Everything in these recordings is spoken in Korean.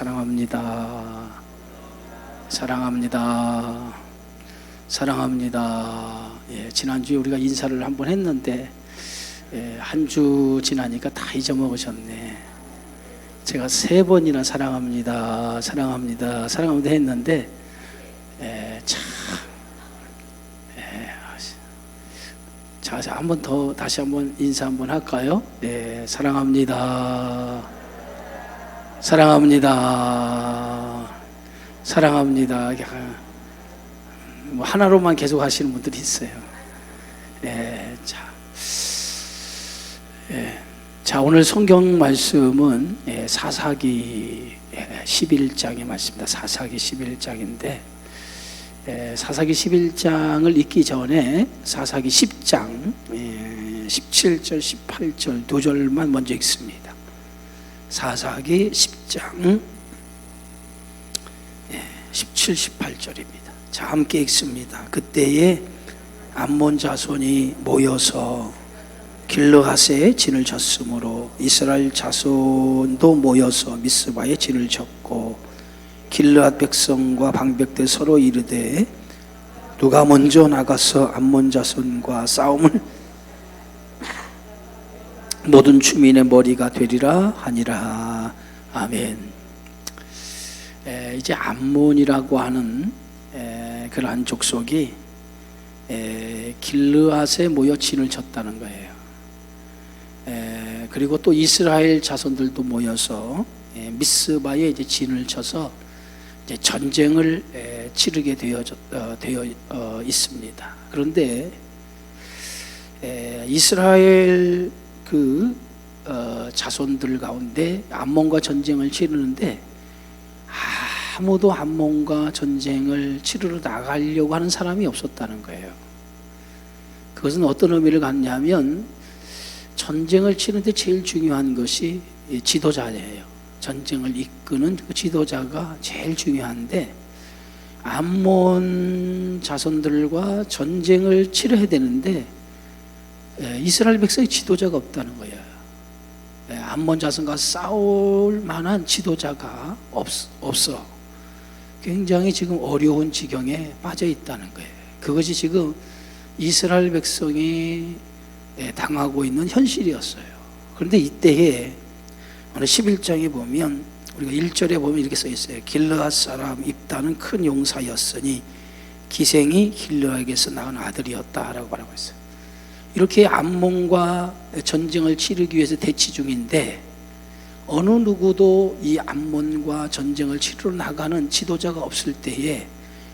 사랑합니다. 사랑합니다. 사랑합니다. 지난주에 우리가 인사를 한번 했는데 한 주 지나니까 다 잊어먹으셨네. 제가 3번이나 사랑합니다. 사랑합니다. 사랑합니다 했는데 참 자, 한 번 더 다시 한번 인사 한번 할까요? 네, 사랑합니다. 사랑합니다. 사랑합니다. 뭐 하나로만 계속 하시는 분들이 있어요. 자, 오늘 성경 말씀은 사사기 11장의 말씀입니다. 사사기 11장인데 사사기 11장을 읽기 전에 사사기 10장 17절 18절 두 절만 먼저 읽습니다. 사사기 10장 17, 18절입니다. 자, 함께 읽습니다. 그때에 암몬 자손이 모여서 길르앗에 진을 쳤으므로 이스라엘 자손도 모여서 미스바에 진을 쳤고 길르앗 백성과 방백들 서로 이르되 누가 먼저 나가서 암몬 자손과 싸움을 모든 주민의 머리가 되리라 하니라. 아멘. 이제 암몬이라고 하는 그러한 족속이 길르앗에 모여 진을 쳤다는 거예요. 그리고 또 이스라엘 자손들도 모여서 미스바에 이제 진을 쳐서 이제 전쟁을 치르게 되어 있습니다. 그런데 이스라엘 자손들 가운데 암몬과 전쟁을 치르는데 아무도 암몬과 전쟁을 치르러 나가려고 하는 사람이 없었다는 거예요. 그것은 어떤 의미를 갖냐면 전쟁을 치르는데 제일 중요한 것이 지도자예요. 전쟁을 이끄는 그 지도자가 제일 중요한데 암몬 자손들과 전쟁을 치러야 되는데 이스라엘 백성의 지도자가 없다는 거예요. 암몬 자손과 싸울 만한 지도자가 없어. 굉장히 지금 어려운 지경에 빠져 있다는 거예요. 그것이 지금 이스라엘 백성이 당하고 있는 현실이었어요. 그런데 이때에 오늘 11장에 보면 우리가 1절에 보면 이렇게 써 있어요. 길르앗 사람 입다는 큰 용사였으니 기생이 길르앗에게서 낳은 아들이었다라고 말하고 있어요. 이렇게 암몬과 전쟁을 치르기 위해서 대치 중인데 어느 누구도 이 암몬과 전쟁을 치르러 나가는 지도자가 없을 때에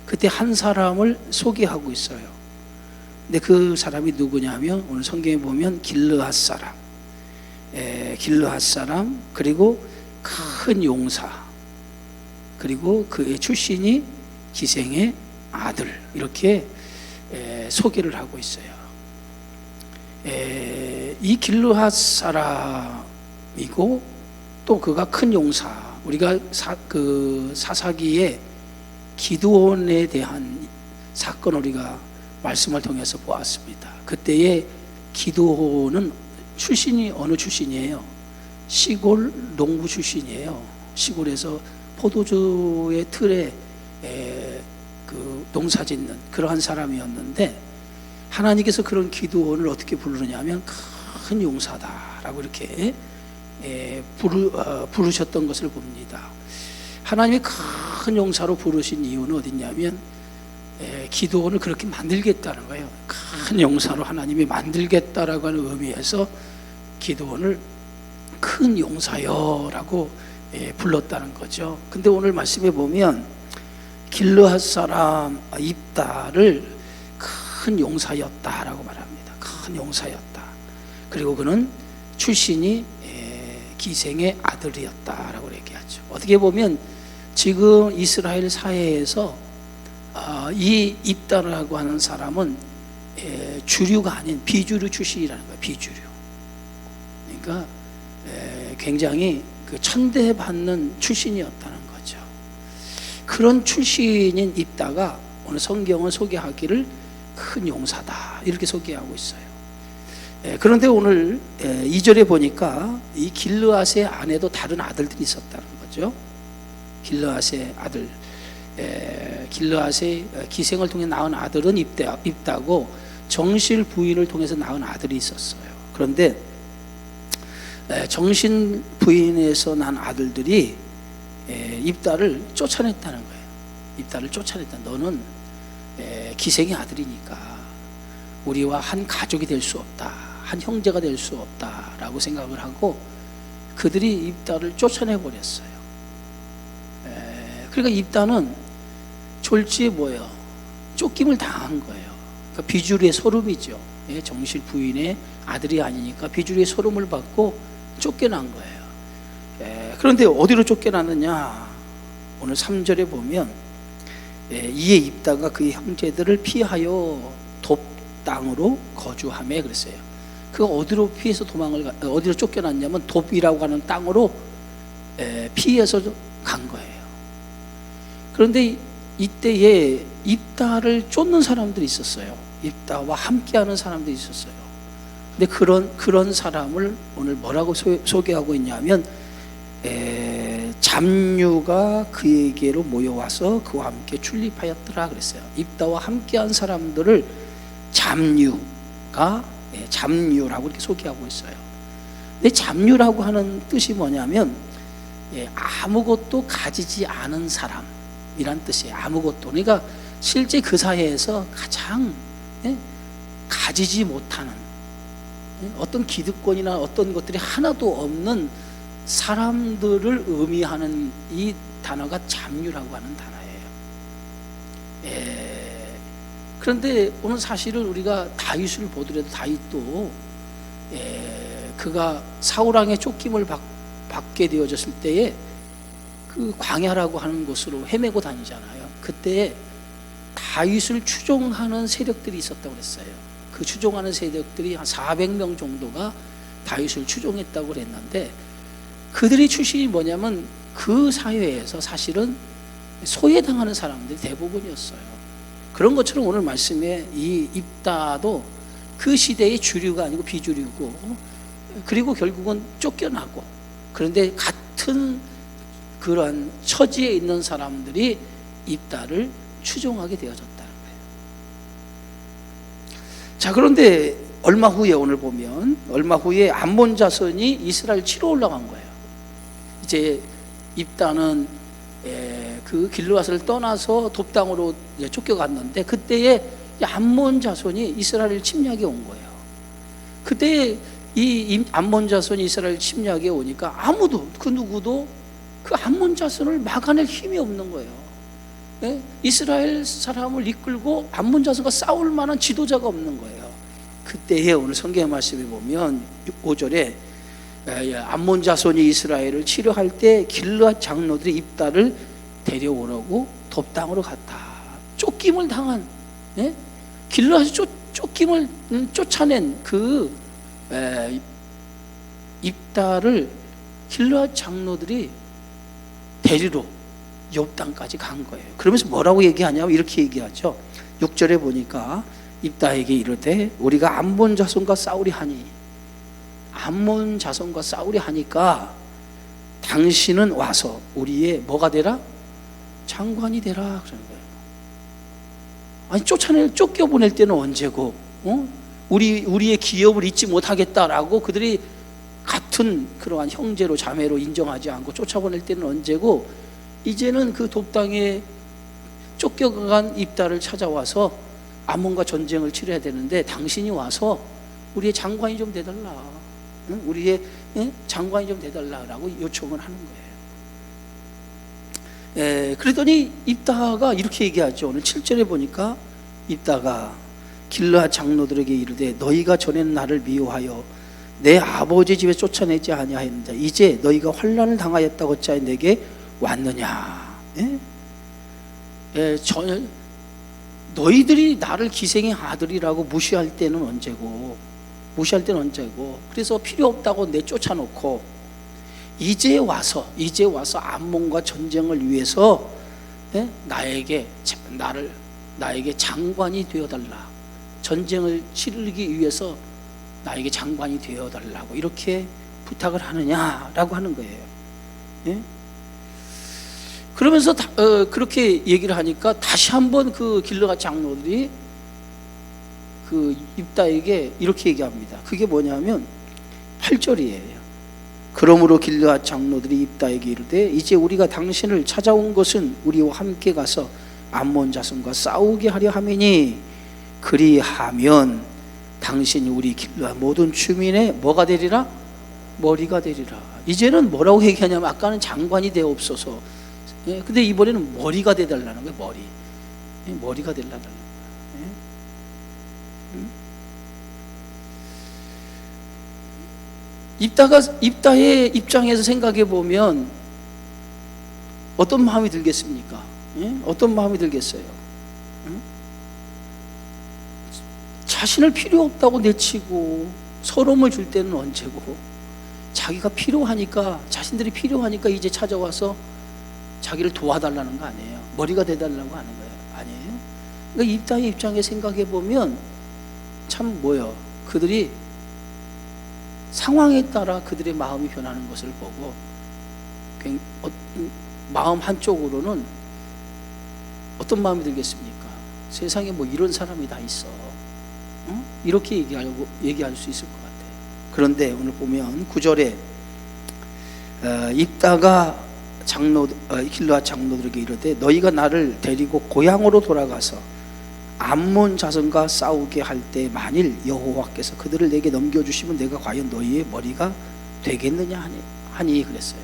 그때 한 사람을 소개하고 있어요. 근데 그 사람이 누구냐면 오늘 성경에 보면 길르앗 사람, 길르앗 사람, 그리고 큰 용사, 그리고 그의 출신이 기생의 아들, 이렇게 소개를 하고 있어요. 이 길르앗 사람이고 또 그가 큰 용사, 우리가 사사기에 기드온에 대한 사건을 우리가 말씀을 통해서 보았습니다. 그때의 기드온은 출신이 어느 출신이에요? 시골 농부 출신이에요. 시골에서 포도주의 틀에 농사 짓는 그러한 사람이었는데 하나님께서 그런 기드온을 어떻게 부르느냐면 큰 용사다라고 이렇게 부르셨던 것을 봅니다. 하나님이 큰 용사로 부르신 이유는 어딨냐면 기드온을 그렇게 만들겠다는 거예요. 큰 용사로 하나님이 만들겠다라고 하는 의미에서 기드온을 큰 용사여라고 불렀다는 거죠. 근데 오늘 말씀에 보면 길르앗 사람 입다를 큰 용사였다라고 말합니다. 큰 용사였다. 그리고 그는 출신이 기생의 아들이었다라고 얘기하죠. 어떻게 보면 지금 이스라엘 사회에서 이 입다라고 하는 사람은 주류가 아닌 비주류 출신이라는 거예요. 비주류. 그러니까 굉장히 천대받는 출신이었다는 거죠. 그런 출신인 입다가 오늘 성경은 소개하기를 큰 용사다 이렇게 소개하고 있어요. 그런데 오늘 2절에 보니까 이 길르앗의 아내도 다른 아들들이 있었다는 거죠. 길르앗의 아들, 길르앗의 기생을 통해 낳은 아들은 입다고 정실 부인을 통해서 낳은 아들이 있었어요. 그런데 정신 부인에서 난 아들들이 입다를 쫓아냈다는 거예요. 입다를 쫓아냈다. 너는 기생의 아들이니까 우리와 한 가족이 될 수 없다, 한 형제가 될 수 없다라고 생각을 하고 그들이 입다를 쫓아내버렸어요. 그러니까 입다는 졸지에 뭐예요? 쫓김을 당한 거예요. 그러니까 비주류의 소름이죠. 정실 부인의 아들이 아니니까 비주류의 소름을 받고 쫓겨난 거예요. 그런데 어디로 쫓겨났느냐? 오늘 3절에 보면 이에 입다가 그의 형제들을 피하여 돕 땅으로 거주하며 그랬어요. 그 어디로 피해서 어디로 쫓겨났냐면 돕이라고 하는 땅으로 피해서 간 거예요. 그런데 이때에 입다를 쫓는 사람들이 있었어요. 입다와 함께하는 사람들이 있었어요. 근데 그런 사람을 오늘 뭐라고 소개하고 있냐면 잡류가 그에게로 모여와서 그와 함께 출입하였더라 그랬어요. 입다와 함께한 사람들을 잡류라고 이렇게 소개하고 있어요. 근데 잡류라고 하는 뜻이 뭐냐면 아무것도 가지지 않은 사람이란 뜻이에요. 아무것도. 그러니까 실제 그 사회에서 가장 가지지 못하는 어떤 기득권이나 어떤 것들이 하나도 없는 사람들을 의미하는 이 단어가 잡류라고 하는 단어예요. 그런데 오늘 사실은 우리가 다윗을 보더라도 다윗도 그가 사울왕의 쫓김을 받게 되어졌을 때에 그 광야라고 하는 곳으로 헤매고 다니잖아요. 그때 다윗을 추종하는 세력들이 있었다고 그랬어요. 그 추종하는 세력들이 한 400명 정도가 다윗을 추종했다고 그랬는데 그들의 출신이 뭐냐면 그 사회에서 사실은 소외당하는 사람들이 대부분이었어요. 그런 것처럼 오늘 말씀에 이 입다도 그 시대의 주류가 아니고 비주류고 그리고 결국은 쫓겨나고 그런데 같은 그러한 처지에 있는 사람들이 입다를 추종하게 되어졌다는 거예요. 자, 그런데 얼마 후에 오늘 보면 얼마 후에 암몬 자손이 이스라엘 치러 올라간 거예요. 이제 입다는 그 길르앗을 떠나서 돕 땅으로 쫓겨갔는데 그때에 암몬 자손이 이스라엘 침략에 온 거예요. 그때 이 암몬 자손이 이스라엘 침략에 오니까 아무도 그 누구도 그 암몬 자손을 막아낼 힘이 없는 거예요. 이스라엘 사람을 이끌고 암몬 자손과 싸울 만한 지도자가 없는 거예요. 그때에 오늘 성경의 말씀에 보면 5절에 암몬 자손이 이스라엘을 치료할 때 길르앗 장로들이 입다를 데려오라고 돕 땅으로 갔다. 쫓김을 당한 길르앗이 쫓김을 쫓아낸 그 입다를 길르앗 장로들이 데리러 욥 땅까지 간 거예요. 그러면서 뭐라고 얘기하냐면 이렇게 얘기하죠. 6절에 보니까 입다에게 이르되 우리가 암몬 자손과 싸우리 하니 암몬 자손과 싸우리 하니까 당신은 와서 우리의 뭐가 되라? 장관이 되라 그러는 거예요. 아니 쫓겨보낼 때는 언제고 우리의 기업을 잊지 못하겠다라고 그들이 같은 그러한 형제로 자매로 인정하지 않고 쫓아보낼 때는 언제고 이제는 그 돕 땅에 쫓겨간 입다를 찾아와서 암몬과 전쟁을 치러야 되는데 당신이 와서 우리의 장관이 좀 되달라, 우리의 장관이 좀 되달라라고 요청을 하는 거예요. 그러더니 입다가 이렇게 얘기하죠. 오늘 7절에 보니까 입다가 길르앗 장로들에게 이르되 너희가 전에는 나를 미워하여 내 아버지 집에 쫓아내지 아니하였는데 이제 너희가 환난을 당하였다고 어찌하여 내게 왔느냐. 너희들이 나를 기생의 아들이라고 무시할 때는 언제고 그래서 필요 없다고 내쫓아놓고 이제 와서 암몬과 전쟁을 위해서 나에게 장관이 되어달라, 전쟁을 치르기 위해서 나에게 장관이 되어달라고 이렇게 부탁을 하느냐라고 하는 거예요. 그러면서 그렇게 얘기를 하니까 다시 한번 그 길르앗 장로들이 그 입다에게 이렇게 얘기합니다. 그게 뭐냐면 8절이에요. 그러므로 길르앗 장로들이 입다에게 이르되 이제 우리가 당신을 찾아온 것은 우리와 함께 가서 암몬 자손과 싸우게 하려 함이니 그리하면 당신이 우리 길르앗 모든 주민의 뭐가 되리라? 머리가 되리라. 이제는 뭐라고 얘기하냐면 아까는 장관이 되옵소서. 예, 근데 이번에는 머리가 되달라는 거예요. 머리. 예, 머리가 되달라는 거예요. 입다의 입장에서 생각해 보면 어떤 마음이 들겠습니까? 예? 어떤 마음이 들겠어요? 자신을 필요 없다고 내치고 서러움을 줄 때는 언제고, 자기가 필요하니까, 자신들이 필요하니까 이제 찾아와서 자기를 도와달라는 거 아니에요. 머리가 돼달라고 하는 거예요. 아니에요. 그러니까 입다의 입장에 생각해 보면 참 뭐요? 그들이 상황에 따라 그들의 마음이 변하는 것을 보고 마음 한쪽으로는 어떤 마음이 들겠습니까? 세상에 뭐 이런 사람이 다 있어. 이렇게 얘기할 수 있을 것 같아요. 그런데 오늘 보면 9절에 입다가 길르앗 장로들에게 이르되 너희가 나를 데리고 고향으로 돌아가서 암몬 자손과 싸우게 할 때 만일 여호와께서 그들을 내게 넘겨주시면 내가 과연 너희의 머리가 되겠느냐 하니 그랬어요.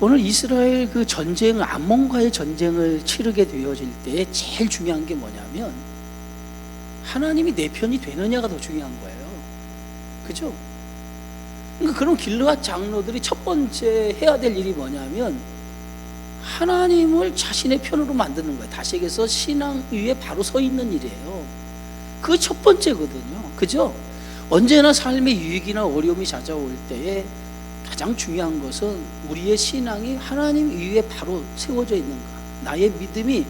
오늘 이스라엘 그 전쟁, 암몬과의 전쟁을 치르게 되어질 때 제일 중요한 게 뭐냐면 하나님이 내 편이 되느냐가 더 중요한 거예요. 그죠? 그러니까 그런 길르앗 장로들이 첫 번째 해야 될 일이 뭐냐면 하나님을 자신의 편으로 만드는 거예요. 다시 얘기해서 신앙 위에 바로 서 있는 일이에요. 그게 첫 번째거든요. 그죠? 언제나 삶의 유익이나 어려움이 찾아올 때에 가장 중요한 것은 우리의 신앙이 하나님 위에 바로 세워져 있는가, 나의 믿음이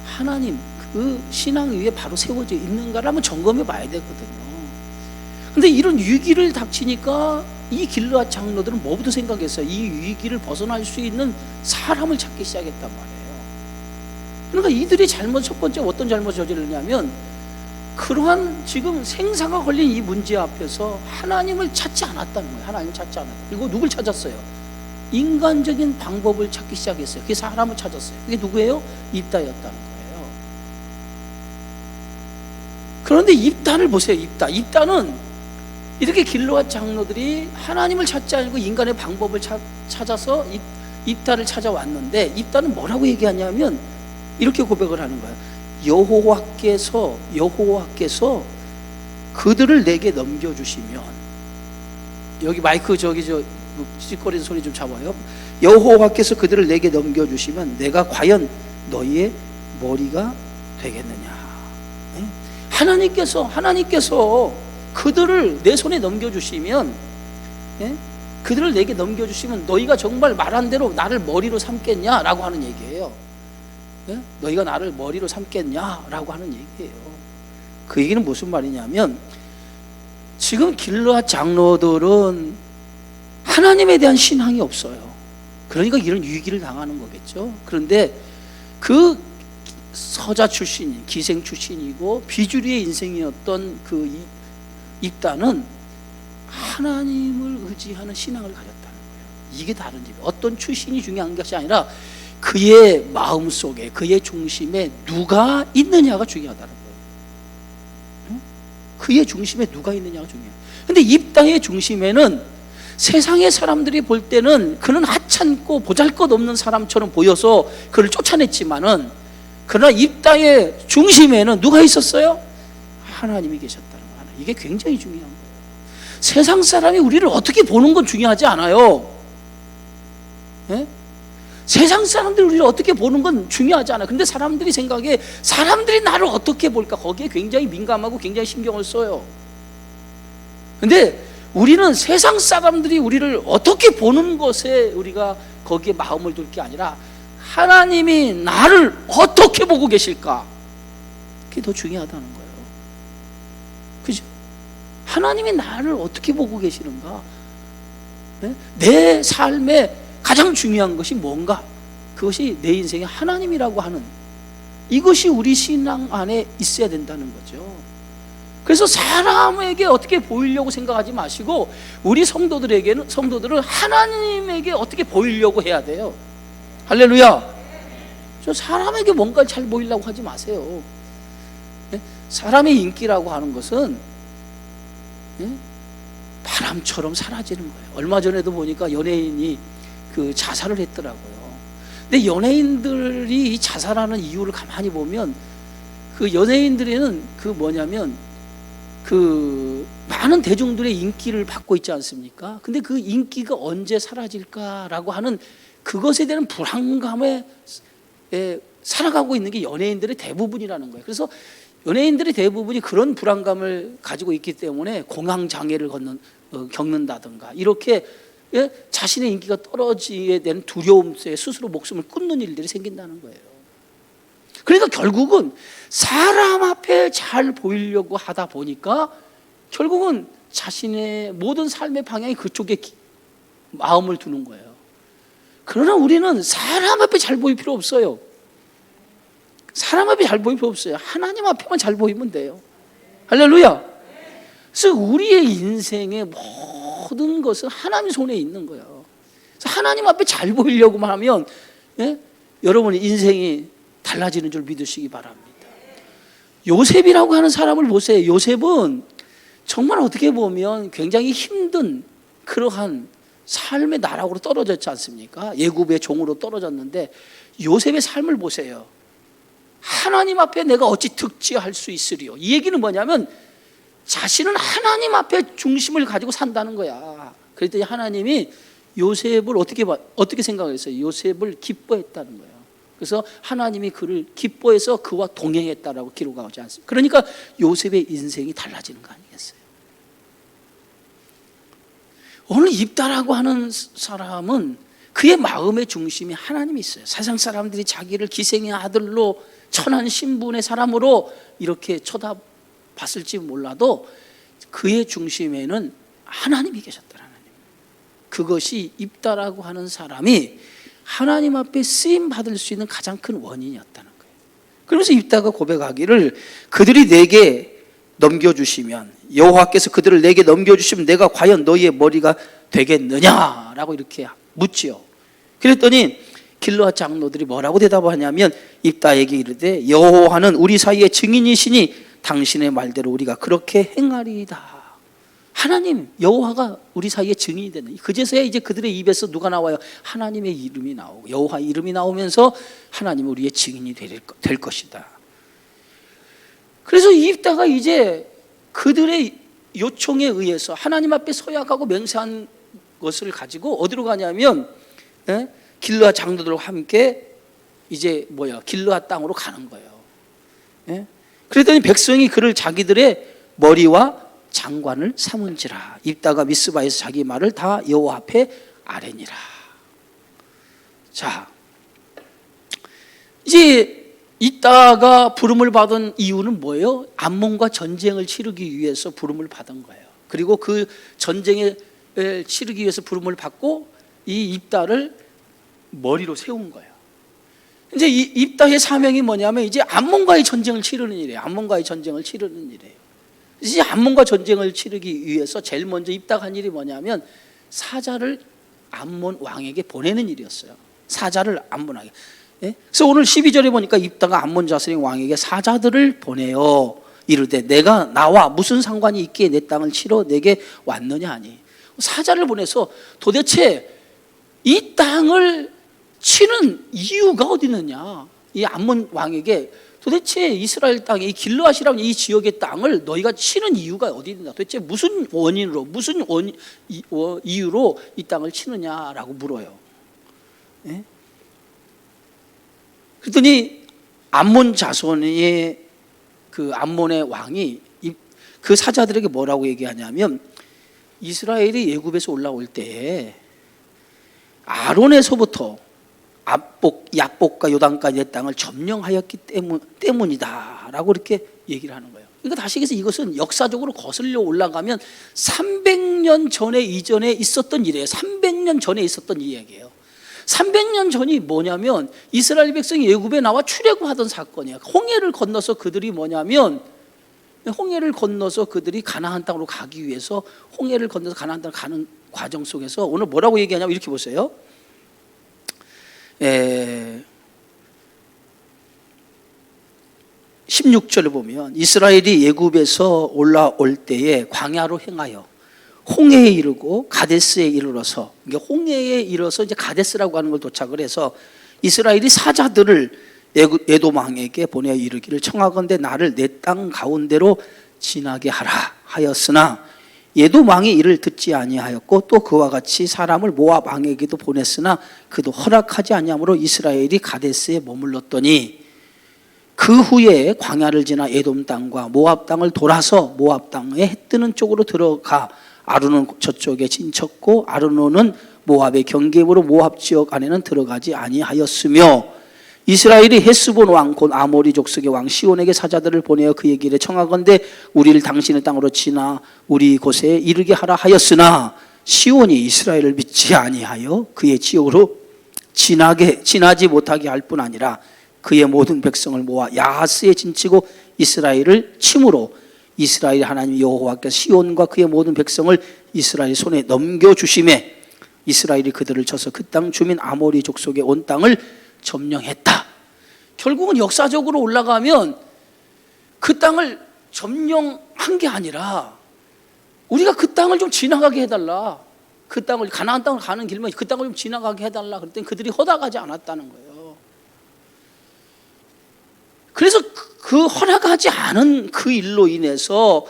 하나님 그 신앙 위에 바로 세워져 있는가를 한번 점검해 봐야 되거든요. 근데 이런 위기를 닥치니까 이 길르앗 장로들은 뭐부터 생각했어요? 이 위기를 벗어날 수 있는 사람을 찾기 시작했단 말이에요. 그러니까 이들이 첫 번째 어떤 잘못을 저지르냐면 그러한 지금 생사가 걸린 이 문제 앞에서 하나님을 찾지 않았다는 거예요. 하나님을 찾지 않았다. 그리고 누굴 찾았어요? 인간적인 방법을 찾기 시작했어요. 그게 사람을 찾았어요. 그게 누구예요? 입다였다는 거예요. 그런데 입다를 보세요. 입다는 이렇게 길르앗 장로들이 하나님을 찾지 않고 인간의 방법을 찾아서 입다를 찾아왔는데 입다는 뭐라고 얘기하냐면 이렇게 고백을 하는 거예요. 여호와께서 그들을 내게 넘겨주시면, 여기 마이크 찌꺼리는 소리 좀 잡아요. 여호와께서 그들을 내게 넘겨주시면 내가 과연 너희의 머리가 되겠느냐. 하나님께서 그들을 내 손에 넘겨주시면, 그들을 내게 넘겨주시면 너희가 정말 말한 대로 나를 머리로 삼겠냐라고 하는 얘기예요. 너희가 나를 머리로 삼겠냐라고 하는 얘기예요. 그 얘기는 무슨 말이냐면 지금 길르앗 장로들은 하나님에 대한 신앙이 없어요. 그러니까 이런 위기를 당하는 거겠죠. 그런데 그 서자 출신인, 기생 출신이고 비주류의 인생이었던 그 입다는 하나님을 의지하는 신앙을 가졌다는 거예요. 이게 다른 집. 어떤 출신이 중요한 것이 아니라 그의 마음 속에, 그의 중심에 누가 있느냐가 중요하다는 거예요. 그의 중심에 누가 있느냐가 중요해요. 근데 입다의 중심에는 세상의 사람들이 볼 때는 그는 하찮고 보잘것없는 사람처럼 보여서 그를 쫓아냈지만은, 그러나 입다의 중심에는 누가 있었어요? 하나님이 계셨다는 거예요. 이게 굉장히 중요한 거예요. 세상 사람이 우리를 어떻게 보는 건 중요하지 않아요. 세상 사람들이 우리를 어떻게 보는 건 중요하지 않아요. 근데 사람들이 생각에 사람들이 나를 어떻게 볼까, 거기에 굉장히 민감하고 굉장히 신경을 써요. 근데 우리는 세상 사람들이 우리를 어떻게 보는 것에 우리가 거기에 마음을 둘 게 아니라 하나님이 나를 어떻게 보고 계실까, 그게 더 중요하다는 거예요. 그죠? 하나님이 나를 어떻게 보고 계시는가? 내 삶에 가장 중요한 것이 뭔가? 그것이 내 인생의 하나님이라고 하는, 이것이 우리 신앙 안에 있어야 된다는 거죠. 그래서 사람에게 어떻게 보이려고 생각하지 마시고 우리 성도들은 하나님에게 어떻게 보이려고 해야 돼요. 할렐루야. 저 사람에게 뭔가 잘 보이려고 하지 마세요. 사람의 인기라고 하는 것은 바람처럼 사라지는 거예요. 얼마 전에도 보니까 연예인이 그 자살을 했더라고요. 근데 연예인들이 이 자살하는 이유를 가만히 보면 그 연예인들에는 그 뭐냐면 그 많은 대중들의 인기를 받고 있지 않습니까? 근데 그 인기가 언제 사라질까라고 하는 그것에 대한 불안감에 살아가고 있는 게 연예인들의 대부분이라는 거예요. 그래서 연예인들의 대부분이 그런 불안감을 가지고 있기 때문에 공황장애를 겪는다든가 이렇게 자신의 인기가 떨어지게 되는 두려움 속에 스스로 목숨을 끊는 일들이 생긴다는 거예요. 그러니까 결국은 사람 앞에 잘 보이려고 하다 보니까 결국은 자신의 모든 삶의 방향이 그쪽에 마음을 두는 거예요. 그러나 우리는 사람 앞에 잘 보일 필요 없어요. 사람 앞에 잘 보일 필요 없어요. 하나님 앞에만 잘 보이면 돼요. 할렐루야. 그래서 우리의 인생의 모든 것은 하나님 손에 있는 거예요. 그래서 하나님 앞에 잘 보이려고만 하면 여러분의 인생이 달라지는 줄 믿으시기 바랍니다. 요셉이라고 하는 사람을 보세요. 요셉은 정말 어떻게 보면 굉장히 힘든 그러한 삶의 나락으로 떨어졌지 않습니까? 애굽의 종으로 떨어졌는데 요셉의 삶을 보세요. 하나님 앞에 내가 어찌 득지할 수 있으리요. 이 얘기는 뭐냐면 자신은 하나님 앞에 중심을 가지고 산다는 거야. 그랬더니 하나님이 요셉을 어떻게 생각했어요? 요셉을 기뻐했다는 거예요. 그래서 하나님이 그를 기뻐해서 그와 동행했다라고 기록하지 않습니까? 그러니까 요셉의 인생이 달라지는 거 아니겠어요? 오늘 입다라고 하는 사람은 그의 마음의 중심이 하나님이 있어요. 세상 사람들이 자기를 기생의 아들로 천한 신분의 사람으로 이렇게 쳐다봤을지 몰라도 그의 중심에는 하나님이 계셨다. 하나님. 그것이 입다라고 하는 사람이 하나님 앞에 쓰임 받을 수 있는 가장 큰 원인이었다는 거예요. 그러면서 입다가 고백하기를 그들이 내게 넘겨주시면 여호와께서 그들을 내게 넘겨주시면 내가 과연 너희의 머리가 되겠느냐라고 이렇게 묻지요. 그랬더니 길르앗 장로들이 뭐라고 대답하냐면 입다에게 이르되 여호와는 우리 사이의 증인이시니 당신의 말대로 우리가 그렇게 행하리이다. 하나님 여호와가 우리 사이에 증인이 되는, 그제서야 이제 그들의 입에서 누가 나와요? 하나님의 이름이 나오고 여호와 이름이 나오면서 하나님은 우리의 증인이 될 것이다. 그래서 입다가 이제 그들의 요청에 의해서 하나님 앞에 서약하고 맹세한 것을 가지고 어디로 가냐면 길르앗 장로들과 함께 이제 길르앗 땅으로 가는 거예요. 그랬더니 백성이 그를 자기들의 머리와 장관을 삼은지라. 입다가 미스바에서 자기 말을 다 여호와 앞에 아뢰니라. 자, 이제 입다가 부름을 받은 이유는 뭐예요? 암몬과 전쟁을 치르기 위해서 부름을 받은 거예요. 그리고 그 전쟁을 치르기 위해서 부름을 받고 이 입다를 머리로 세운 거예요. 이제 이 입다의 사명이 뭐냐면 이제 암몬과의 전쟁을 치르는 일이에요. 암몬과의 전쟁을 치르는 일이에요. 이제 암몬과 전쟁을 치르기 위해서 제일 먼저 입다가 한 일이 뭐냐면 사자를 암몬 왕에게 보내는 일이었어요. 사자를 암몬 왕에게. 그래서 오늘 12절에 보니까 입다가 암몬 자손의 왕에게 사자들을 보내요. 이르되 내가 나와 무슨 상관이 있기에 내 땅을 치러 내게 왔느냐 하니. 사자를 보내서 도대체 이 땅을 치는 이유가 어디 있느냐. 이 암몬 왕에게 도대체 이스라엘 땅에 이 길르앗이라는 이 지역의 땅을 너희가 치는 이유가 어디 있느냐. 도대체 무슨 원인으로 무슨 이유로 이 땅을 치느냐라고 물어요. 그랬더니 암몬 자손의 그 암몬의 왕이 그 사자들에게 뭐라고 얘기하냐면 이스라엘이 애굽에서 올라올 때 아론에서부터 약복과 요단까지 의 땅을 점령하였기 때문이다라고 이렇게 얘기를 하는 거예요. 그러니까 다시 얘기해서 이것은 역사적으로 거슬려 올라가면 300년 전에 이전에 있었던 일이에요. 300년 전에 있었던 이야기예요. 300년 전이 뭐냐면 이스라엘 백성이 애굽에 나와 출애굽하던 사건이야. 홍해를 건너서 그들이 뭐냐면 홍해를 건너서 그들이 가나안 땅으로 가기 위해서 홍해를 건너서 가나안 땅으로 가는 과정 속에서 오늘 뭐라고 얘기하냐면 이렇게 보세요. 16절을 보면 이스라엘이 애굽에서 올라올 때에 광야로 행하여 홍해에 이르고 가데스에 이르러서, 홍해에 이르러서 이제 가데스라고 하는 걸 도착을 해서 이스라엘이 사자들을 에돔 왕에게 보내어 이르기를 청하건대 나를 내 땅 가운데로 지나게 하라 하였으나 에돔 왕이 이를 듣지 아니하였고 또 그와 같이 사람을 모압 왕에게도 보냈으나 그도 허락하지 아니하므로 이스라엘이 가데스에 머물렀더니 그 후에 광야를 지나 에돔 땅과 모압 땅을 돌아서 모압 땅에 해 뜨는 쪽으로 들어가 아르논 저쪽에 진쳤고 아르논은 모압의 경계으로 모압 지역 안에는 들어가지 아니하였으며 이스라엘이 헤스본 왕 곧 아모리 족속의 왕 시온에게 사자들을 보내어 그에게 이르 청하건대 우리를 당신의 땅으로 지나 우리 곳에 이르게 하라 하였으나 시온이 이스라엘을 믿지 아니하여 그의 지역으로 지나지 못하게 할 뿐 아니라 그의 모든 백성을 모아 야하스에 진치고 이스라엘을 침으로 이스라엘 하나님 여호와께서 시온과 그의 모든 백성을 이스라엘 손에 넘겨주심에 이스라엘이 그들을 쳐서 그 땅 주민 아모리 족속의 온 땅을 점령했다. 결국은 역사적으로 올라가면 그 땅을 점령한 게 아니라 우리가 그 땅을 좀 지나가게 해달라. 그 땅을 가나안 땅을 가는 길만 그 땅을 좀 지나가게 해달라. 그랬더니 그들이 허락하지 않았다는 거예요. 그래서 그 허락하지 않은 그 일로 인해서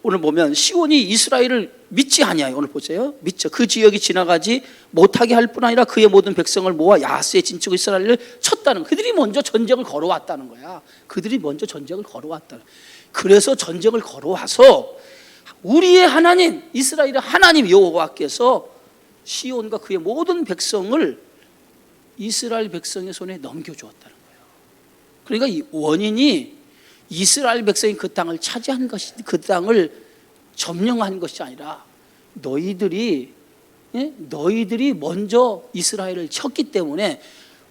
오늘 보면 시온이 이스라엘을 믿지 아니하여 오늘 보세요. 믿죠. 그 지역이 지나가지 못하게 할 뿐 아니라 그의 모든 백성을 모아 야스에 진치고 이스라엘을 쳤다는 거예요. 그들이 먼저 전쟁을 걸어왔다는 거야. 그들이 먼저 전쟁을 걸어왔다는 거야. 그래서 전쟁을 걸어와서 우리의 하나님 이스라엘의 하나님 여호와께서 시온과 그의 모든 백성을 이스라엘 백성의 손에 넘겨주었다는 거예요. 그러니까 이 원인이 이스라엘 백성이 그 땅을 차지한 것이 그 땅을 점령한 것이 아니라 너희들이 먼저 이스라엘을 쳤기 때문에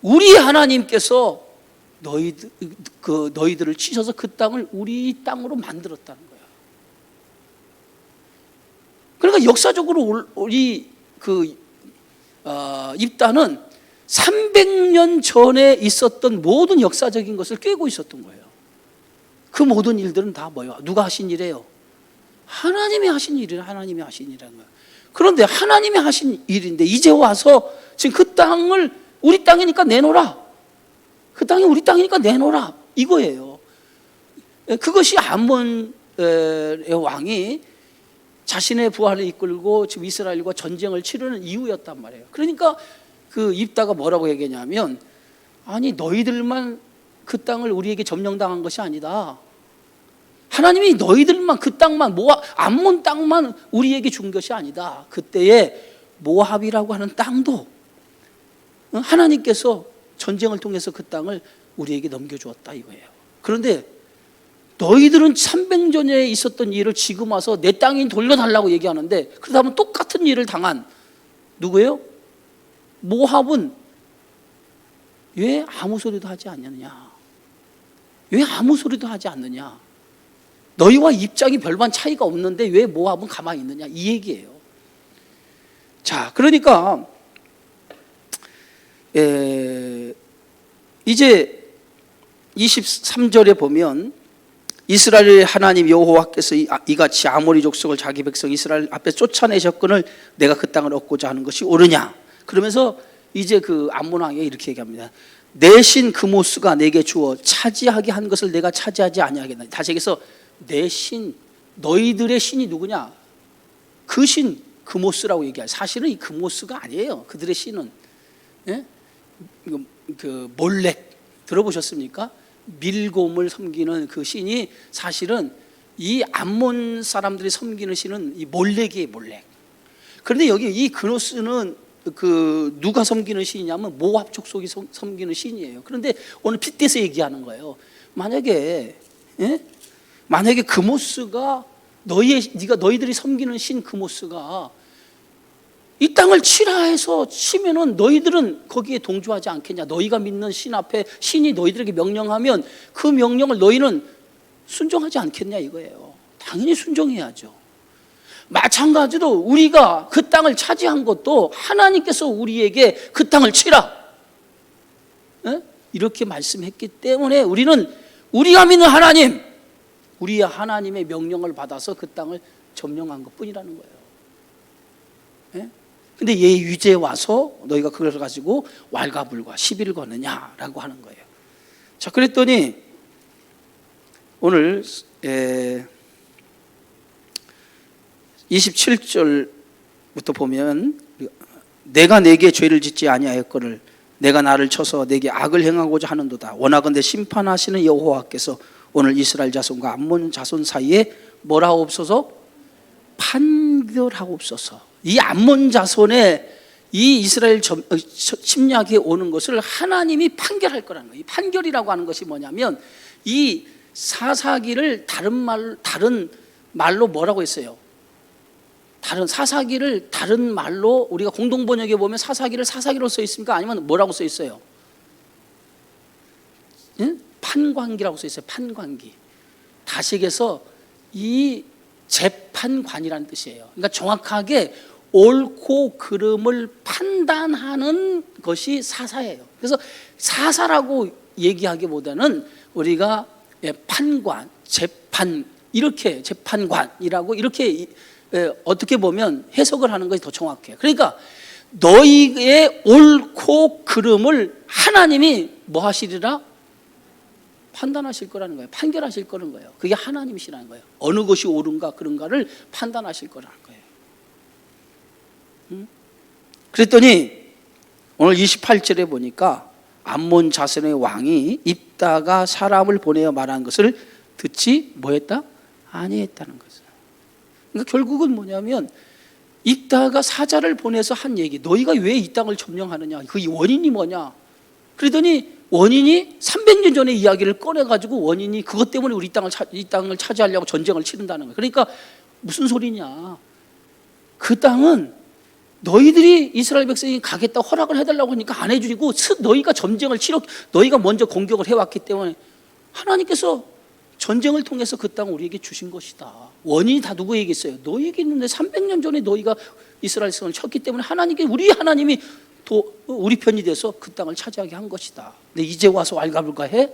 우리 하나님께서 너희들을 치셔서 그 땅을 우리 땅으로 만들었다는 거야. 그러니까 역사적으로 우리 입다는 300년 전에 있었던 모든 역사적인 것을 꿰고 있었던 거예요. 그 모든 일들은 다 뭐예요? 누가 하신 일이에요? 하나님이 하신 일이라 하나님이 하신 일이라는 거예요. 그런데 하나님이 하신 일인데 이제 와서 지금 그 땅을 우리 땅이니까 내놓으라. 그 땅이 우리 땅이니까 내놓으라. 이거예요. 그것이 암몬의 왕이 자신의 부하를 이끌고 지금 이스라엘과 전쟁을 치르는 이유였단 말이에요. 그러니까 그 입다가 뭐라고 얘기했냐면 아니 너희들만 그 땅을 우리에게 점령당한 것이 아니다. 하나님이 너희들만 그 땅만 암몬 땅만 우리에게 준 것이 아니다. 그때에 모압이라고 하는 땅도 하나님께서 전쟁을 통해서 그 땅을 우리에게 넘겨주었다 이거예요. 그런데 너희들은 300년 전에 있었던 일을 지금 와서 내 땅이 돌려달라고 얘기하는데 그러다 보면 똑같은 일을 당한 누구예요? 모압은 왜 아무 소리도 하지 않느냐? 왜 아무 소리도 하지 않느냐? 너희와 입장이 별반 차이가 없는데 왜 모압은 가만히 있느냐? 이 얘기예요. 자, 그러니까 이제 23절에 보면 이스라엘의 하나님 여호와께서 이같이 아모리 족속을 자기 백성 이스라엘 앞에 쫓아내셨거늘 내가 그 땅을 얻고자 하는 것이 옳으냐? 그러면서 이제 그 암몬 왕이 이렇게 얘기합니다. 내 신 그모스가 내게 주어 차지하게 한 것을 내가 차지하지 아니하겠나. 다시 얘기해서 내 신, 너희들의 신이 누구냐? 그 신 그모스라고 얘기해요. 사실은 이 그모스가 아니에요. 그들의 신은 그 몰렉 들어보셨습니까? 밀곰을 섬기는 그 신이 사실은 이 암몬 사람들이 섬기는 신은 이 몰렉이에요. 몰렉. 그런데 여기 이 그노스는 그 누가 섬기는 신이냐면 모압 족속이 섬기는 신이에요. 그런데 오늘 핏대서 얘기하는 거예요. 만약에 그모스가 너희들이 섬기는 신 그모스가 이 땅을 치라 해서 치면은 너희들은 거기에 동조하지 않겠냐? 너희가 믿는 신 앞에 신이 너희들에게 명령하면 그 명령을 너희는 순종하지 않겠냐 이거예요. 당연히 순종해야죠. 마찬가지로 우리가 그 땅을 차지한 것도 하나님께서 우리에게 그 땅을 치라 이렇게 말씀했기 때문에 우리는 우리가 믿는 하나님, 우리의 하나님의 명령을 받아서 그 땅을 점령한 것뿐이라는 거예요. 근데 얘 이제 와서 너희가 그걸 가지고 왈가불가 시비를 거느냐라고 하는 거예요. 자, 그랬더니 오늘 27절부터 보면 내가 내게 죄를 짓지 아니하였거늘 내가 나를 쳐서 내게 악을 행하고자 하는도다. 원하건대 심판하시는 여호와께서 오늘 이스라엘 자손과 암몬 자손 사이에 뭐라 하옵소서? 판결하옵소서. 이 암몬 자손의 이 이스라엘 침략에 오는 것을 하나님이 판결할 거라는 거예요. 이 판결이라고 하는 것이 뭐냐면 이 사사기를 다른 말로 뭐라고 했어요? 사사기를 다른 말로 우리가 공동 번역에 보면 사사기를 사사기로 써 있습니까? 아니면 뭐라고 써 있어요? 판관기라고 써 있어요. 판관기. 다시에서 이 재판관이라는 뜻이에요. 그러니까 정확하게 옳고 그름을 판단하는 것이 사사예요. 그래서 사사라고 얘기하기보다는 우리가 판관, 재판 이렇게 재판관이라고 이렇게 어떻게 보면 해석을 하는 것이 더 정확해요. 그러니까 너희의 옳고 그름을 하나님이 뭐 하시리라? 판단하실 거라는 거예요. 판결하실 거라는 거예요. 그게 하나님이시라는 거예요. 어느 것이 옳은가 그른가를 판단하실 거라는 거예요. 그랬더니 오늘 28절에 보니까 암몬 자손의 왕이 입다가 사람을 보내어 말한 것을 듣지 뭐했다? 아니했다는 거죠. 그러니까 결국은 뭐냐면 입다가 사자를 보내서 한 얘기, 너희가 왜 이 땅을 점령하느냐, 그 원인이 뭐냐. 그러더니 원인이 300년 전의 이야기를 꺼내가지고 원인이 그것 때문에 우리 이 땅을 차지하려고 전쟁을 치른다는 거예요. 그러니까 무슨 소리냐, 그 땅은 너희들이 이스라엘 백성이 가겠다고 허락을 해달라고 하니까 안 해주고 너희가 전쟁을 너희가 먼저 공격을 해왔기 때문에 하나님께서 전쟁을 통해서 그 땅을 우리에게 주신 것이다. 원인이 다 누구에게 있어요? 너희에게 있는데 300년 전에 너희가 이스라엘 백성을 쳤기 때문에 우리 하나님이 우리 편이 돼서 그 땅을 차지하게 한 것이다. 근데 이제 와서 왈가불가해?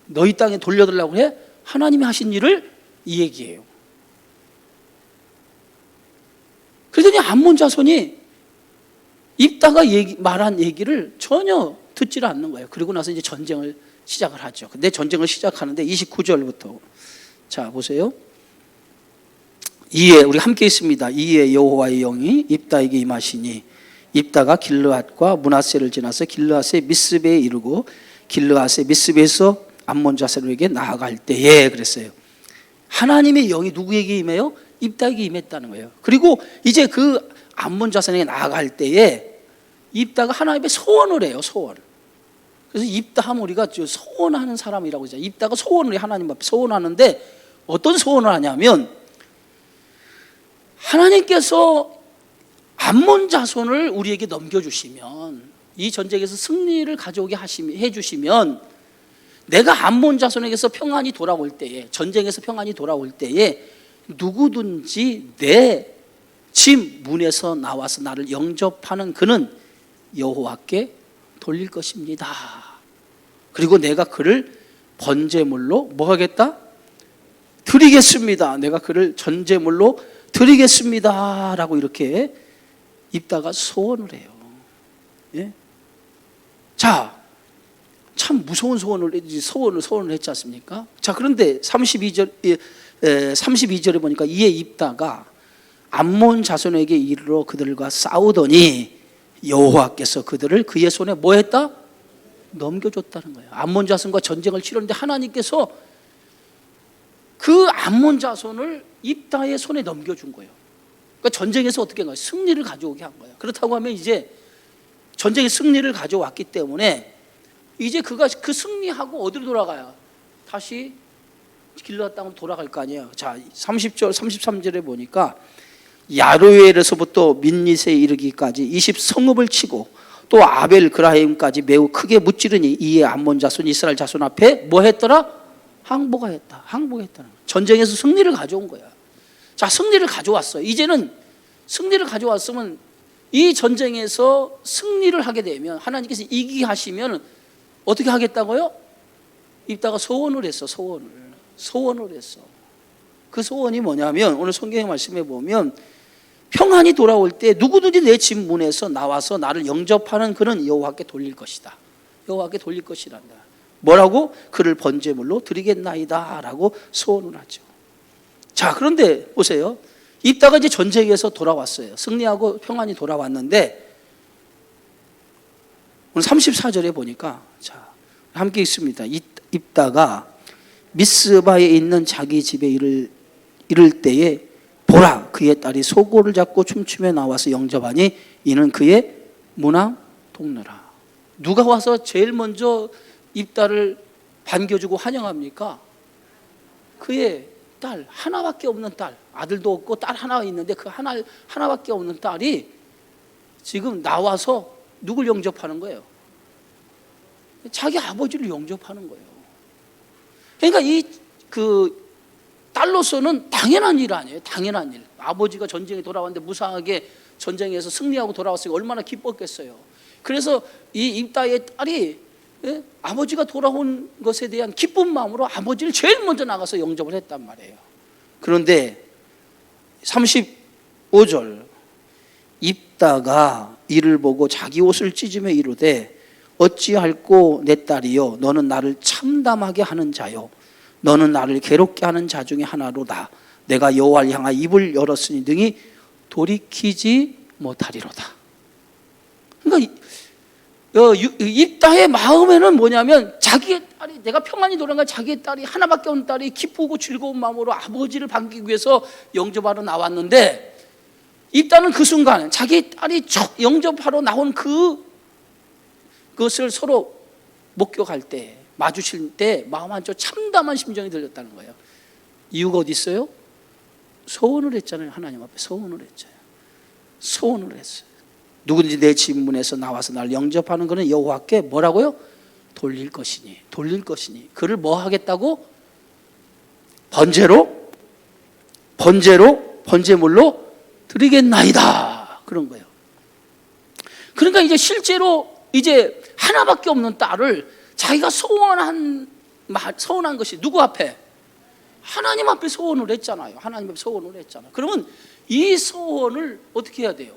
너희 땅에 돌려달라고 해? 하나님이 하신 일을 이 얘기예요. 그러더니 암몬 자손이 입다가 말한 얘기를 전혀 듣지를 않는 거예요. 그리고 나서 이제 전쟁을 시작을 하죠. 근데 전쟁을 시작하는데 29절부터 자 보세요. 이에 우리 함께 있습니다. 이에 여호와의 영이 입다에게 임하시니 입다가 길르앗과 므낫세를 지나서 길르앗의 미스베에 이르고 길르앗의 미스베에서 암몬 자손에게 나아갈 때에 그랬어요. 하나님의 영이 누구에게 임해요? 입다에게 임했다는 거예요. 그리고 이제 그 암몬 자손에게 나아갈 때에 입다가 하나님의 소원을 해요. 소원. 그래서 입다하면 우리가 소원하는 사람이라고 하죠. 입다가 소원을 하나님 앞에 소원하는데 어떤 소원을 하냐면 하나님께서 암몬 자손을 우리에게 넘겨주시면 이 전쟁에서 승리를 가져오게 해주시면 내가 암몬 자손에게서 평안이 돌아올 때에 전쟁에서 평안이 돌아올 때에 누구든지 내 집 문에서 나와서 나를 영접하는 그는 여호와께 돌릴 것입니다. 그리고 내가 그를 번제물로 뭐 하겠다? 드리겠습니다. 내가 그를 전제물로 드리겠습니다. 라고 이렇게 입다가 소원을 해요. 예? 자, 참 무서운 소원을 했지 않습니까? 자, 그런데 32절에 보니까 이에 입다가 암몬 자손에게 이르러 그들과 싸우더니 여호와께서 그들을 그의 손에 뭐 했다? 넘겨줬다는 거예요. 암몬 자손과 전쟁을 치렀는데 하나님께서 그 암몬 자손을 입다의 손에 넘겨준 거예요. 그러니까 전쟁에서 어떻게 한 거예요? 승리를 가져오게 한 거예요. 그렇다고 하면 이제 전쟁에 승리를 가져왔기 때문에 이제 그가 그 승리하고 어디로 돌아가요? 다시 길르앗 땅으로 돌아갈 거 아니에요. 자, 30절, 33절에 보니까 야로엘에서부터 민닛에 이르기까지 20성읍을 치고 또 아벨 그라임까지 매우 크게 무찌르니 이에 암몬 자손 이스라엘 자손 앞에 뭐 했더라? 항복하였다. 항복했다는 거야. 전쟁에서 승리를 가져온 거야. 자, 승리를 가져왔어. 이제는 승리를 가져왔으면 이 전쟁에서 승리를 하게 되면 하나님께서 이기게 하시면 어떻게 하겠다고요? 입다가 소원을 했어. 소원을 했어. 그 소원이 뭐냐면 오늘 성경의 말씀에 보면 평안이 돌아올 때 누구든지 내 집 문에서 나와서 나를 영접하는 그는 여호와께 돌릴 것이다. 여호와께 돌릴 것이란다. 뭐라고? 그를 번제물로 드리겠나이다 라고 소원을 하죠. 자, 그런데 보세요. 입다가 이제 전쟁에서 돌아왔어요. 승리하고 평안이 돌아왔는데 오늘 34절에 보니까 자, 함께 있습니다. 입다가 미스바에 있는 자기 집에 이를 때에 보라, 그의 딸이 소고를 잡고 춤추며 나와서 영접하니 이는 그의 무남 동료라. 누가 와서 제일 먼저 입다를 반겨주고 환영합니까? 그의 딸, 하나밖에 없는 딸, 아들도 없고 딸 하나 있는데 그 하나밖에 없는 딸이 지금 나와서 누굴 영접하는 거예요? 자기 아버지를 영접하는 거예요. 그러니까 그 딸로서는 당연한 일 아니에요. 당연한 일. 아버지가 전쟁에 돌아왔는데 무사하게 전쟁에서 승리하고 돌아왔으니까 얼마나 기뻤겠어요. 그래서 이 입다의 딸이 아버지가 돌아온 것에 대한 기쁜 마음으로 아버지를 제일 먼저 나가서 영접을 했단 말이에요. 그런데 35절 입다가 이를 보고 자기 옷을 찢으며 이르되 어찌할꼬 내 딸이여 너는 나를 참담하게 하는 자요 너는 나를 괴롭게 하는 자 중에 하나로다. 내가 여호와를 향하여 입을 열었으니 능히 돌이키지 못하리로다. 그러니까 입다의 마음에는 뭐냐면 자기의 딸이 내가 평안히 돌아간 자기의 딸이 하나밖에 없는 딸이 기쁘고 즐거운 마음으로 아버지를 반기기 위해서 영접하러 나왔는데 입다는 그 순간 자기 딸이 영접하러 나온 그것을 서로 목격할 때 마주칠 때 마음 한쪽 참담한 심정이 들렸다는 거예요. 이유가 어디 있어요? 소원을 했잖아요. 하나님 앞에 소원을 했잖아요. 소원을 했어요. 누구든지 내 집 문에서 나와서 나를 영접하는 것은 여호와께 뭐라고요? 돌릴 것이니 그를 뭐 하겠다고? 번제물로 드리겠나이다. 그런 거예요. 그러니까 이제 실제로 이제 하나밖에 없는 딸을 자기가 소원한 것이 누구 앞에? 하나님 앞에 소원을 했잖아요. 하나님 앞에 소원을 했잖아요. 그러면 이 소원을 어떻게 해야 돼요?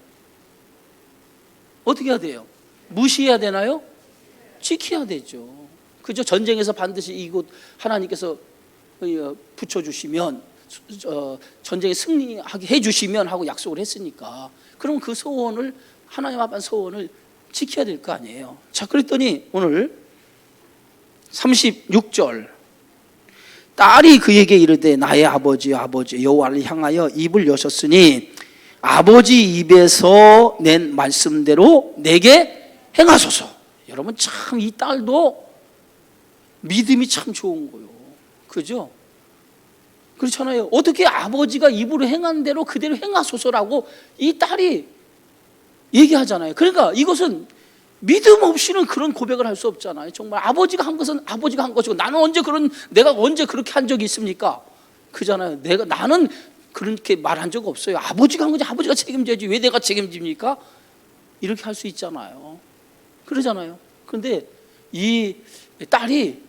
어떻게 해야 돼요? 무시해야 되나요? 지켜야 되죠. 그죠? 전쟁에서 반드시 이곳 하나님께서 붙여주시면 전쟁에 승리하게 해주시면 하고 약속을 했으니까 그럼 그 소원을 하나님 앞에 소원을 지켜야 될 거 아니에요. 자, 그랬더니 오늘 36절 딸이 그에게 이르되 나의 아버지 여호와를 향하여 입을 여셨으니 아버지 입에서 낸 말씀대로 내게 행하소서. 여러분 참 이 딸도 믿음이 참 좋은 거예요. 그죠? 그렇잖아요. 어떻게 아버지가 입으로 행한 대로 그대로 행하소서라고 이 딸이 얘기하잖아요. 그러니까 이것은 믿음 없이는 그런 고백을 할 수 없잖아요. 정말 아버지가 한 것은 아버지가 한 것이고 내가 언제 그렇게 한 적이 있습니까? 그잖아요. 나는 그렇게 말한 적 없어요. 아버지가 한 거지 아버지가 책임져야지 왜 내가 책임집니까? 이렇게 할 수 있잖아요. 그러잖아요. 그런데 이 딸이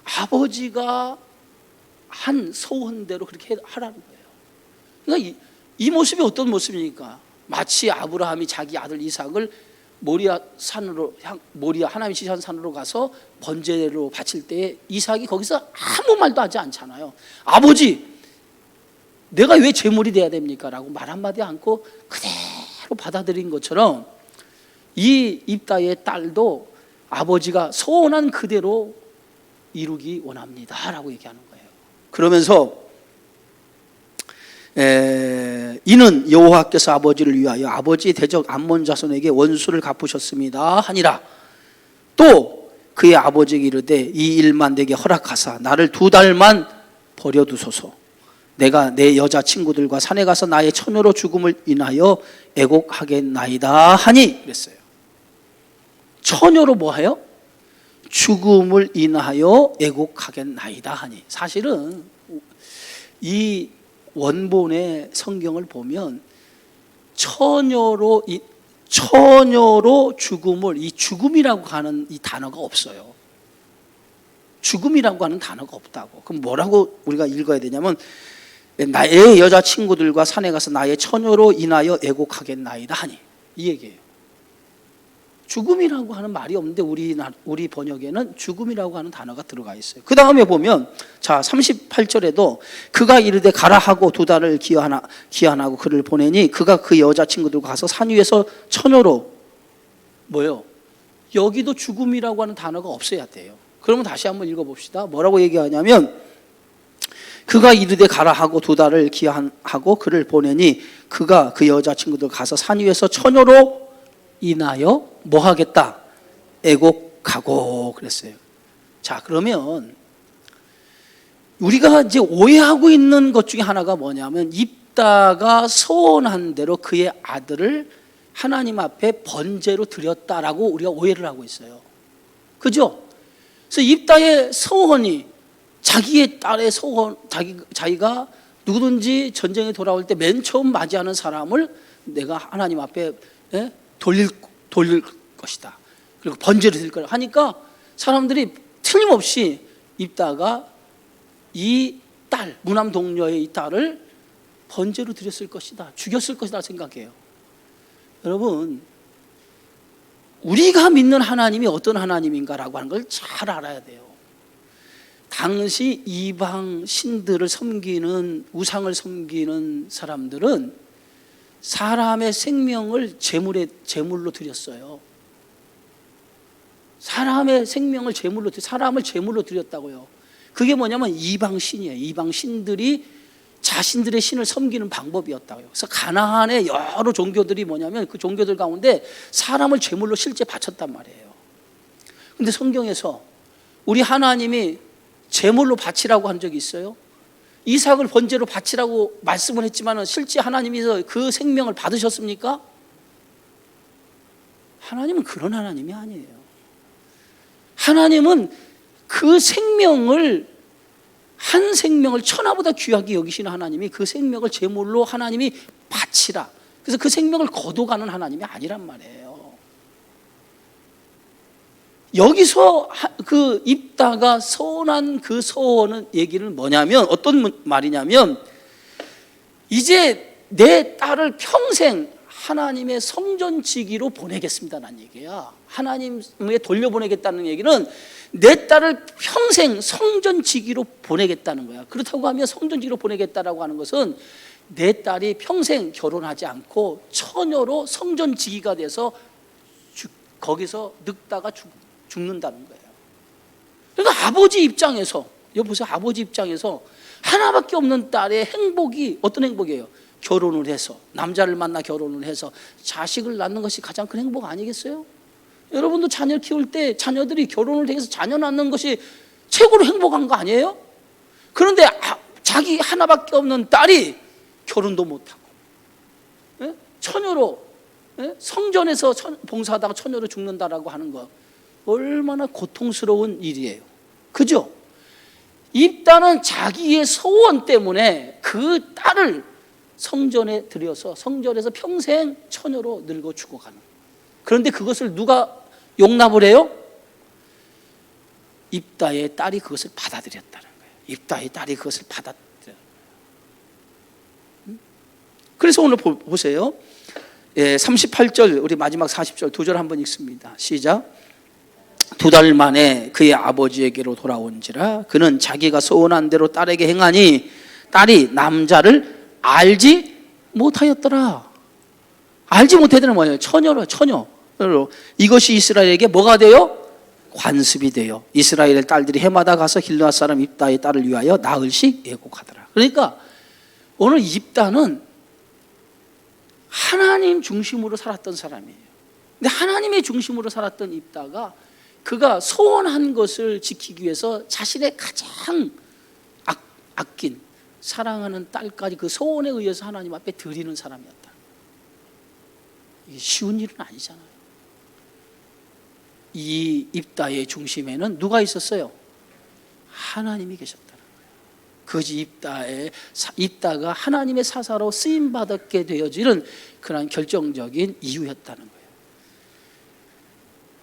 아버지가 한 소원대로 그렇게 하라는 거예요. 그러니까 이 모습이 어떤 모습입니까? 마치 아브라함이 자기 아들 이삭을 모리아 하나님이 지시한 산으로 가서 번제로 바칠 때 이삭이 거기서 아무 말도 하지 않잖아요. 아버지, 내가 왜 제물이 돼야 됩니까? 라고 말 한마디 않고 그대로 받아들인 것처럼 이 입다의 딸도 아버지가 소원한 그대로 이루기 원합니다 라고 얘기하는 거예요. 그러면서 이는 여호와께서 아버지를 위하여 아버지의 대적 암몬 자손에게 원수를 갚으셨습니다 하니라. 또 그의 아버지에게 이르되 이 일만 내게 허락하사 나를 2달만 버려두소서. 내가 내 여자친구들과 산에 가서 나의 처녀로 죽음을 인하여 애곡하겠나이다 하니 그랬어요. 처녀로 뭐해요? 죽음을 인하여 애곡하겠나이다 하니. 사실은 이 원본의 성경을 보면 처녀로 죽음을, 이 죽음이라고 하는 이 단어가 없어요. 죽음이라고 하는 단어가 없다고. 그럼 뭐라고 우리가 읽어야 되냐면 나의 여자친구들과 산에 가서 나의 처녀로 인하여 애곡하겠나이다 하니, 이 얘기예요. 죽음이라고 하는 말이 없는데 우리 번역에는 죽음이라고 하는 단어가 들어가 있어요. 그 다음에 보면 자 38절에도 그가 이르되 가라 하고 2달을 기한하고 그를 보내니 그가 그 여자친구들과 가서 산 위에서 처녀로 뭐요? 여기도 죽음이라고 하는 단어가 없어야 돼요. 그러면 다시 한번 읽어봅시다. 뭐라고 얘기하냐면 그가 이르되 가라 하고 2달을 기한하고 그를 보내니 그가 그 여자친구들 가서 산 위에서 처녀로 인하여 뭐 하겠다? 애곡하고 그랬어요. 자, 그러면 우리가 이제 오해하고 있는 것 중에 하나가 뭐냐면 입다가 소원한 대로 그의 아들을 하나님 앞에 번제로 드렸다라고 우리가 오해를 하고 있어요. 그죠? 그래서 입다의 소원이 자기의 딸의 소원, 자기가 누구든지 전쟁에 돌아올 때 맨 처음 맞이하는 사람을 내가 하나님 앞에 돌릴 것이다. 그리고 번제를 드릴 거라 하니까 사람들이 틀림없이 입다가 이 딸, 무남 동료의 이 딸을 번제로 드렸을 것이다, 죽였을 것이다 생각해요. 여러분, 우리가 믿는 하나님이 어떤 하나님인가라고 하는 걸 잘 알아야 돼요. 당시 이방 신들을 섬기는, 우상을 섬기는 사람들은 사람의 생명을 제물로 드렸어요. 사람의 생명을 사람을 제물로 드렸다고요. 그게 뭐냐면 이방 신이에요. 이방 신들이 자신들의 신을 섬기는 방법이었다고요. 그래서 가나안의 여러 종교들이 뭐냐면 그 종교들 가운데 사람을 제물로 실제 바쳤단 말이에요. 근데 성경에서 우리 하나님이 제물로 바치라고 한 적이 있어요? 이삭을 번제로 바치라고 말씀을 했지만 실제 하나님께서 그 생명을 받으셨습니까? 하나님은 그런 하나님이 아니에요. 하나님은 그 생명을, 한 생명을 천하보다 귀하게 여기시는 하나님이 그 생명을 제물로 하나님이 바치라, 그래서 그 생명을 거둬가는 하나님이 아니란 말이에요. 여기서 그 입다가 서원한 그 서원은 얘기를 뭐냐면, 어떤 말이냐면, 이제 내 딸을 평생 하나님의 성전지기로 보내겠습니다라는 얘기야. 하나님에 돌려보내겠다는 얘기는 내 딸을 평생 성전지기로 보내겠다는 거야. 그렇다고 하면 성전지기로 보내겠다라고 하는 것은 내 딸이 평생 결혼하지 않고 처녀로 성전지기가 돼서 거기서 늙다가 죽는다는 거예요. 그러니까 아버지 입장에서, 여보세요, 아버지 입장에서 하나밖에 없는 딸의 행복이 어떤 행복이에요? 결혼을 해서, 남자를 만나 결혼을 해서 자식을 낳는 것이 가장 큰 행복 아니겠어요? 여러분도 자녀 키울 때 자녀들이 결혼을 해서 자녀 낳는 것이 최고로 행복한 거 아니에요? 그런데 자기 하나밖에 없는 딸이 결혼도 못하고 처녀로, 성전에서 봉사하다가 처녀로 죽는다라고 하는 거 얼마나 고통스러운 일이에요. 그죠? 입다는 자기의 소원 때문에 그 딸을 성전에 들여서 성전에서 평생 처녀로 늙어 죽어가는. 그런데 그것을 누가 용납을 해요? 입다의 딸이 그것을 받아들였다는 거예요. 입다의 딸이 그것을 받아들였다는 거예요. 그래서 오늘 보세요. 38절, 우리 마지막 40절 2절 한번 읽습니다. 시작. 2달 만에 그의 아버지에게로 돌아온지라 그는 자기가 소원한 대로 딸에게 행하니 딸이 남자를 알지 못하였더라. 알지 못하더라 뭐예요? 처녀로. 이것이 이스라엘에게 뭐가 돼요? 관습이 돼요. 이스라엘 딸들이 해마다 가서 길르앗 사람 입다의 딸을 위하여 나흘씩 애곡하더라. 그러니까 오늘 입다는 하나님 중심으로 살았던 사람이에요. 근데 하나님의 중심으로 살았던 입다가 그가 소원한 것을 지키기 위해서 자신의 가장 아낀, 사랑하는 딸까지 그 소원에 의해서 하나님 앞에 드리는 사람이었다. 이게 쉬운 일은 아니잖아요. 이 입다의 중심에는 누가 있었어요? 하나님이 계셨다는 거예요. 그것이 입다가 하나님의 사사로 쓰임받게 되어지는 그런 결정적인 이유였다는 거예요.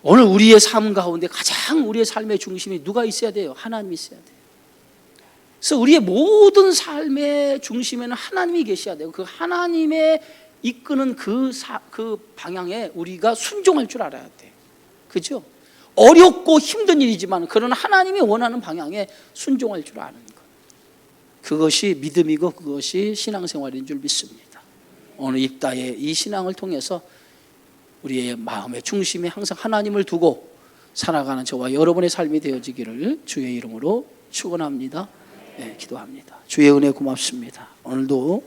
오늘 우리의 삶 가운데 가장 우리의 삶의 중심이 누가 있어야 돼요? 하나님이 있어야 돼요. 그래서 우리의 모든 삶의 중심에는 하나님이 계셔야 돼요. 그 하나님의 이끄는 그 방향에 우리가 순종할 줄 알아야 돼요. 그죠? 어렵고 힘든 일이지만 그러나 하나님이 원하는 방향에 순종할 줄 아는 것, 그것이 믿음이고 그것이 신앙생활인 줄 믿습니다. 오늘 입다의 이 신앙을 통해서 우리의 마음의 중심에 항상 하나님을 두고 살아가는 저와 여러분의 삶이 되어지기를 주의 이름으로 축원합니다. 네, 기도합니다. 주의 은혜 고맙습니다. 오늘도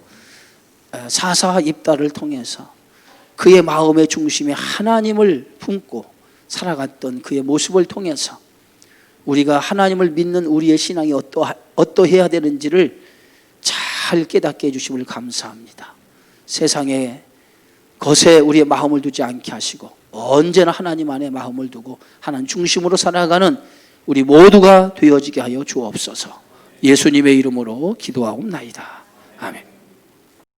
사사 입다를 통해서 그의 마음의 중심에 하나님을 품고 살아갔던 그의 모습을 통해서 우리가 하나님을 믿는 우리의 신앙이 어떠해야 되는지를 잘 깨닫게 해주심을 감사합니다. 세상의 것에 우리의 마음을 두지 않게 하시고 언제나 하나님 안에 마음을 두고 하나님 중심으로 살아가는 우리 모두가 되어지게 하여 주옵소서. 예수님의 이름으로 기도하옵나이다. 아멘.